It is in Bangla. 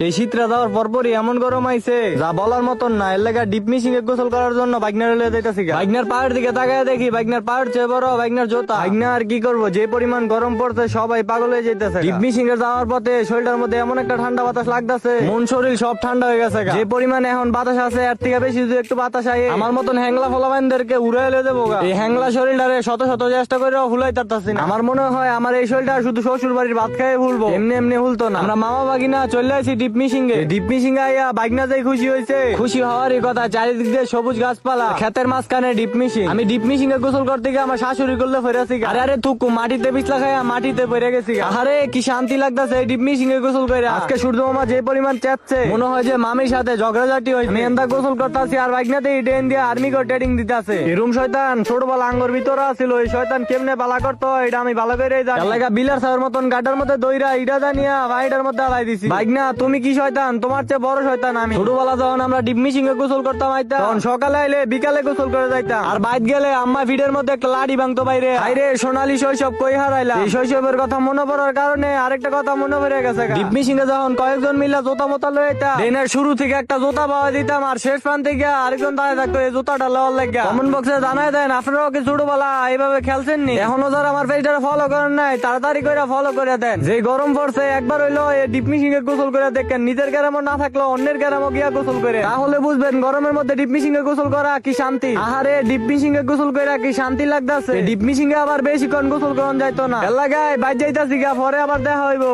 এই শীতটা যাওয়ার পরপরই এমন গরম আইছে যা বলার মতন না। এর লাগা ডিপ মিশিং এ গোসল করার জন্য বাইকনার লয়ে যাইতাছি। বাইকনার পায়ের দিকে তাকায় দেখি বাইকনার পায়ের চেয়ে বড় বাইকনার জোতা। বাইকনা আর কি করবো, যে পরিমাণ গরম পড়ছে সবাই পাগল হয়ে যাইতেছে। ডিপ মিশিং এ যাওয়ার পথে শরীরটার মধ্যে এমন একটা ঠান্ডা বাতাস লাগতেছে, মন শরীর সব ঠান্ডা হয়ে গেছে। যে পরিমাণ এখন বাতাস আছে এর থেকে বেশি যদি একটু বাতাস আয় আমার মতন হ্যাংলা ফলাবানদেরকে উড়ে এলে দেবো। এই হ্যাংলা শরীরটারে শত শত চেষ্টা করে হুলাই তারতাছি না। আমার মনে হয় আমার এই শরীরটা শুধু শ্বশুর বাড়ির ভাত খেয়ে ভুলবো, এমনি এমনি হুলতো না। আমরা মামা বাগিনা চলে আসি ডিপ মিশিং এ। ডিপ মিশিং আইয়া বাইকনা যাই খুশি হয়েছে। খুশি হওয়ারই কথা, চারিদিক দিয়ে সবুজ গাছপালা, ক্ষেতের মাঝখানে ডিপ মিশিং। আমি ডিপ মিশিং এ গোসল করতে গিয়ে আমার শাশুড়ি করলে ফেরাছি। আরে আরে থুকু মাটিতে পিছলা খাইয়া মাটিতে পড়ে গেছি। আরে কি শান্তি লাগতেছে এই ডিপ মিশিং এ গোসল করে। আজকে সূর্য মামা যে পরিমাণ চেচ্ছে মনে হয় যে মামির সাথে ঝগড়াঝাটি হয়েছে। আমি এন্দা গোসল করতেছি আর বাইকনাতে ট্রেন দিয়ে আর্মি করে ট্রেনিং দিতেছে। এরুম শয়তান ছোটবেলা আঙ্গর ভিতরে আছিল, ওই শয়তান কেমনে বালা করতো এটা আমি ভালো করে জানি। এলাকা বিলার সাহের মতন গাটার মধ্যে দইরা ইটা জানিয়া ভাইটার মধ্যে আলাই দিছি। বাইকনা তুমি কি শয়তান, তোমার চেয়ে বড় শয়তান আমি। ছোটবেলা যখন আমরা ডিপ মিশিং এ গোসল করতাম আইতাম, তখন সকালে আইলে বিকালে গোসল করে যাইতাম। আর বাইক গেলে আম্মা ভিড়ের মধ্যে একটা লাড়ি ভাঙতো বাইরে। হাইরে সোনালী শৈশব কই হারাইলাম। এই শৈশবের কথা মনে পড়ার কারণে আরেকটা কথা মনে পড়ে গেছে। ডিপ মিশিং এ যখন কয়েকজন মিলা জোতা মোতা লয়ে যেতাম, ট্রেনের শুরু থেকে একটা জোতা পাওয়া দিতাম আর শেষ প্রান্তে গিয়ে আরেকজন দাঁড়িয়ে থাকতো এই জোতাটা লওয়ার লাগা। কমেন্ট বক্সে জানাই দেন আপনারাও কি ছোটবেলা এইভাবে খেলছেন নি? এখনো যারা আমার পেজটা ফলো করেন নাই তাড়াতাড়ি করে ফলো করে দেন। যে গরম পড়ছে একবার হইলো এই ডিপ মিশিং এ গোসল করে দেখেন, নিজের গ্রামও না থাকলো অন্যের গ্রামও গিয়া গোসল করে, তাহলে বুঝবেন গরমের মধ্যে ডিপ মিশিং এ গোসল করা কি শান্তি। আহারে ডিপ মিশিং এ গোসল করে কি শান্তি লাগতাছে। ডিপ মিশিং এ আবার বেশিক্ষণ গোসল করন যাইতো না। এলাকায় বাইর যাইতাছি গা, পরে আবার দেখা হইবো।